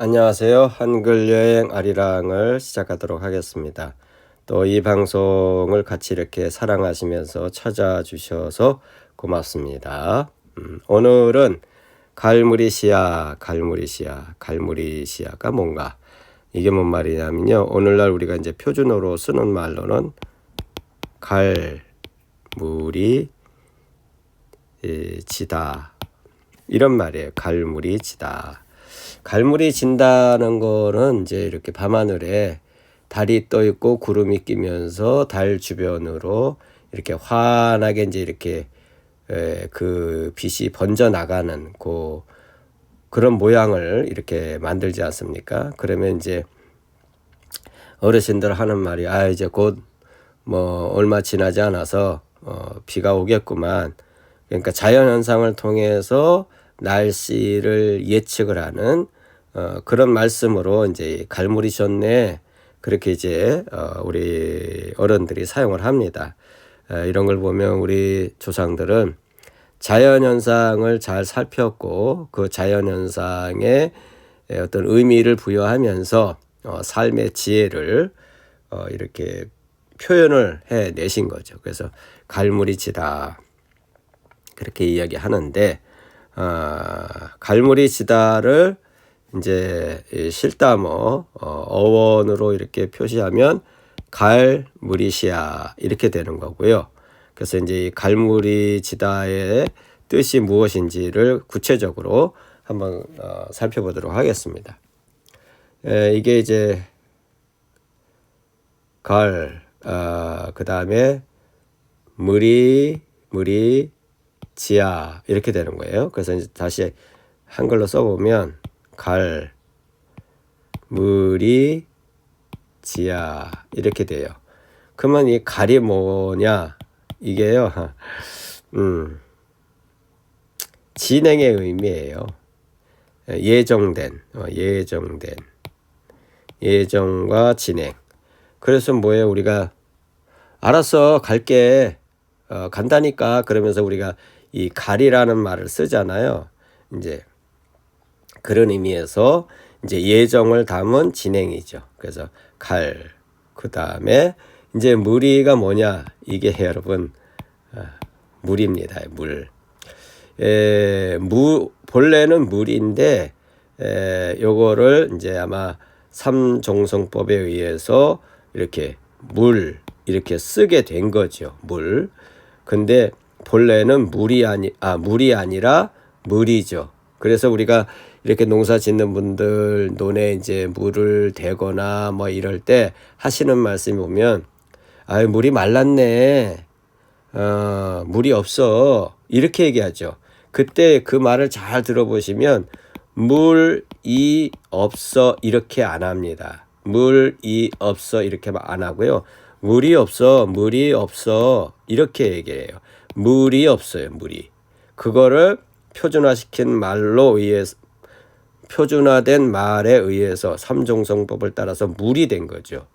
안녕하세요. 한글 여행 아리랑을 시작하도록 하겠습니다. 또 이 방송을 같이 이렇게 사랑하시면서 찾아주셔서 고맙습니다. 오늘은 갈무리시아가 뭔가, 이게 뭔 말이냐면요. 오늘날 우리가 이제 표준어로 쓰는 말로는 갈무리 지다 이런 말이에요. 갈무리 지다. 갈무리 진다는 거는 이제 이렇게 밤하늘에 달이 떠 있고 구름이 끼면서 달 주변으로 이렇게 환하게 이제 이렇게 그 빛이 번져 나가는 그런 모양을 이렇게 만들지 않습니까? 그러면 이제 어르신들 하는 말이 이제 곧 뭐 얼마 지나지 않아서 비가 오겠구만. 그러니까 자연현상을 통해서 날씨를 예측을 하는 그런 말씀으로 이제 갈무리 좋네, 그렇게 이제 우리 어른들이 사용을 합니다. 이런 걸 보면 우리 조상들은 자연현상을 잘 살폈고 그 자연현상에 어떤 의미를 부여하면서 삶의 지혜를 이렇게 표현을 해내신 거죠. 그래서 갈무리지다 그렇게 이야기하는데, 갈무리지다를 이제 실담어 어원으로 이렇게 표시하면 갈무리시아 이렇게 되는 거고요. 그래서 이제 이 갈무리지다의 뜻이 무엇인지를 구체적으로 한번 살펴보도록 하겠습니다. 이게 이제 그 다음에 무리 지아 이렇게 되는 거예요. 그래서 이제 다시 한글로 써보면 갈무리 지아 이렇게 돼요. 그러면 이 갈이 뭐냐, 이게요 진행의 의미예요. 예정과 진행. 그래서 뭐예요? 우리가 알았어 갈게, 간다니까, 그러면서 우리가 이 갈이라는 말을 쓰잖아요. 이제 그런 의미에서 이제 예정을 담은 진행이죠. 그래서 그 다음에 이제 무리가 뭐냐, 이게 여러분 물입니다. 본래는 물인데 요거를 이제 아마 삼종성법에 의해서 이렇게 이렇게 쓰게 된 거죠. 근데 본래는 물이 아니라 물이죠. 그래서 우리가 이렇게 농사 짓는 분들 논에 이제 물을 대거나 뭐 이럴 때 하시는 말씀이 보면, 물이 말랐네, 물이 없어, 이렇게 얘기하죠. 그때 그 말을 잘 들어보시면 물이 없어 이렇게 안 합니다. 물이 없어 이렇게 안 하고요. 물이 없어 이렇게 얘기해요. 물이 없어요. 그거를 표준화된 말에 의해서 삼종성법을 따라서 물이 된 거죠.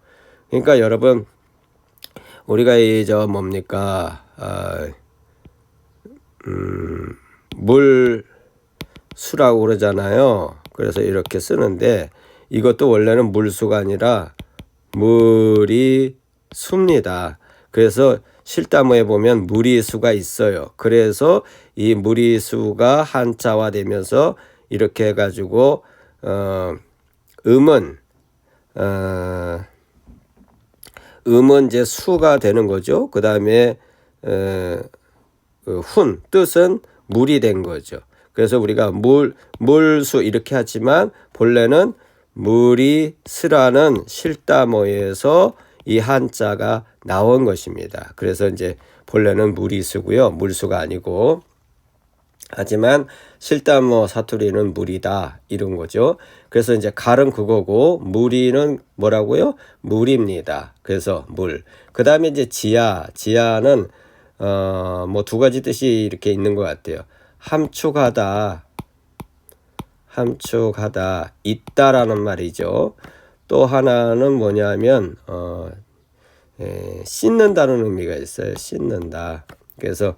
그러니까 여러분, 우리가 물수라고 그러잖아요. 그래서 이렇게 쓰는데 이것도 원래는 물수가 아니라 물이 수입니다. 그래서 실담어에 보면 무리수가 있어요. 그래서 이 무리수가 한자화 되면서 이렇게 해가지고 음은 이제 수가 되는 거죠. 그 다음에 뜻은 물이 된 거죠. 그래서 우리가 물수 이렇게 하지만 본래는 무리스라는 실담어에서 이 한자가 나온 것입니다. 그래서 이제 본래는 무리수고요. 물수가 아니고, 하지만 실담어 사투리는 물이다 이런 거죠. 그래서 이제 갈은 그거고 무리는 뭐라고요? 물입니다. 그래서 그 다음에 이제 지하는 뭐 두 가지 뜻이 이렇게 있는 것 같아요. 함축하다, 있다라는 말이죠. 또 하나는 뭐냐면 씻는다는 의미가 있어요. 씻는다. 그래서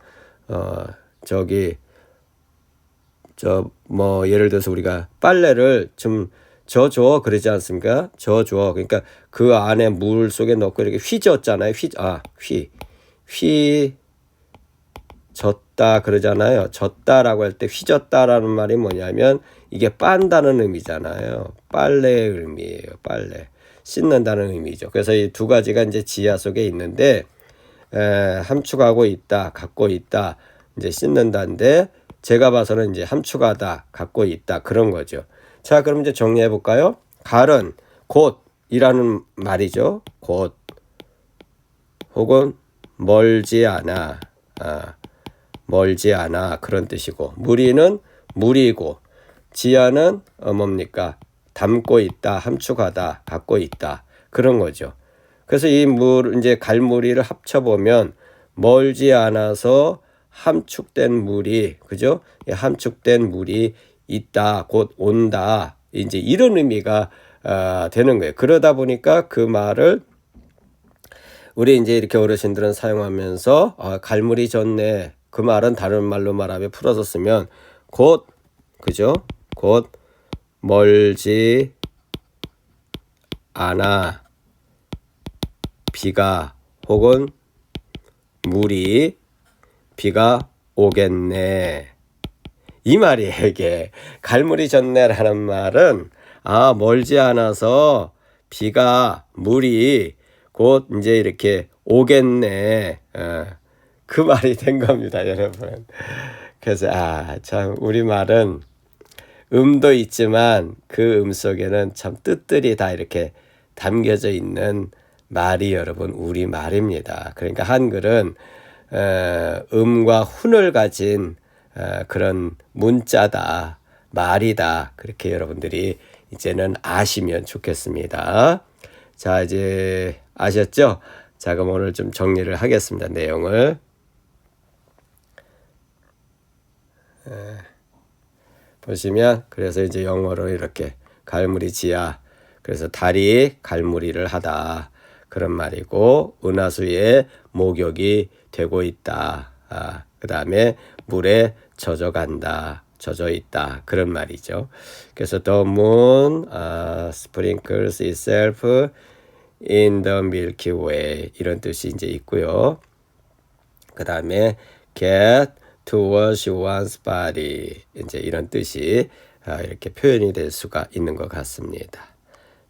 예를 들어서 우리가 빨래를 좀 져줘 그러지 않습니까? 져줘. 그러니까 그 안에 물 속에 넣고 이렇게 휘젓잖아요. 휘젓다 그러잖아요. 젓다라고 할 때 휘젓다라는 말이 뭐냐면 이게 빤다는 의미잖아요. 빨래의 의미예요. 빨래. 씻는다는 의미죠. 그래서 이 두 가지가 이제 지하 속에 있는데 함축하고 있다, 갖고 있다, 이제 씻는다인데 제가 봐서는 이제 함축하다, 갖고 있다 그런 거죠. 자, 그럼 이제 정리해 볼까요? 갈은 곧이라는 말이죠. 곧 혹은 멀지 않아, 멀지 않아 그런 뜻이고 무리는 무리고 지하는 뭡니까? 담고 있다, 함축하다, 갖고 있다 그런 거죠. 그래서 이 이제 갈무리를 합쳐보면 멀지 않아서 함축된 물이 그죠? 함축된 물이 있다, 곧 온다 이제 이런 의미가 되는 거예요. 그러다 보니까 그 말을 우리 이제 이렇게 어르신들은 사용하면서 갈무리 졌네 그 말은 다른 말로 말하면 풀어서 쓰면 곧 그죠? 곧 멀지 않아 비가 혹은 물이 비가 오겠네 이 말이에요. 이게 갈무리 졌네라는 말은 멀지 않아서 비가 물이 곧 이제 이렇게 오겠네 그 말이 된 겁니다, 여러분. 그래서 참 우리말은 음도 있지만 그 음 속에는 참 뜻들이 다 이렇게 담겨져 있는 말이 여러분 우리말입니다. 그러니까 한글은 음과 훈을 가진 그런 문자다, 말이다 그렇게 여러분들이 이제는 아시면 좋겠습니다. 자, 이제 아셨죠? 자, 그럼 오늘 좀 정리를 하겠습니다. 내용을 보시면 그래서 이제 영어로 이렇게 갈무리 지하 그래서 달이 갈무리를 하다 그런 말이고 은하수에 목욕이 되고 있다. 그 다음에 물에 젖어간다, 젖어 있다 그런 말이죠. 그래서 the moon sprinkles itself in the Milky Way 이런 뜻이 이제 있고요. 그 다음에 get to wash one's body 이제 이런 뜻이 이렇게 표현이 될 수가 있는 것 같습니다.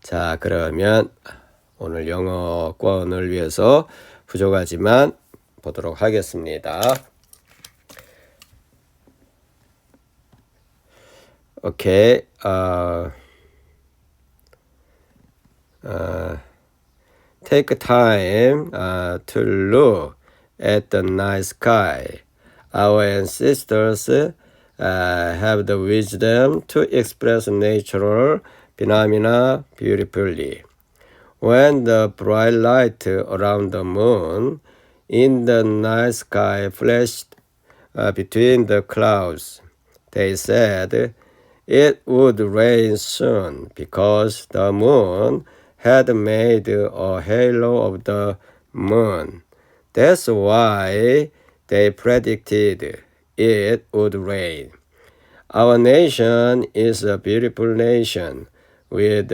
자, 그러면 오늘 영어권을 위해서 부족하지만 보도록 하겠습니다. 오케이. Take time to look at the night sky. Our ancestors have the wisdom to express natural phenomena beautifully. When the bright light around the moon in the night sky flashed between the clouds, they said it would rain soon because the moon had made a halo of the moon. That's why they predicted it would rain. Our nation is a beautiful nation with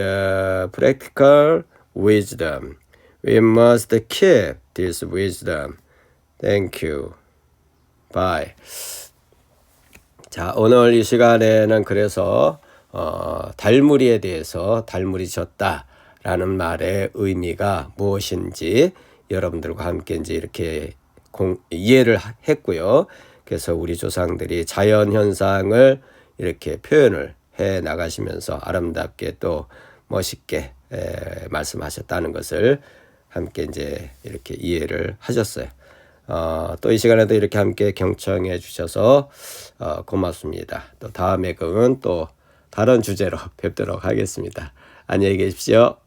practical wisdom. We must keep this wisdom. Thank you. Bye. 자, 오늘 이 시간에는 그래서 달무리에 대해서 달무리 졌다라는 말의 의미가 무엇인지 여러분들과 함께 이제 이렇게 이해를 했고요. 그래서 우리 조상들이 자연 현상을 이렇게 표현을 해 나가시면서 아름답게 또 멋있게 말씀하셨다는 것을 함께 이제 이렇게 이해를 하셨어요. 또 이 시간에도 이렇게 함께 경청해 주셔서 고맙습니다. 또 다음에 그는 또 다른 주제로 뵙도록 하겠습니다. 안녕히 계십시오.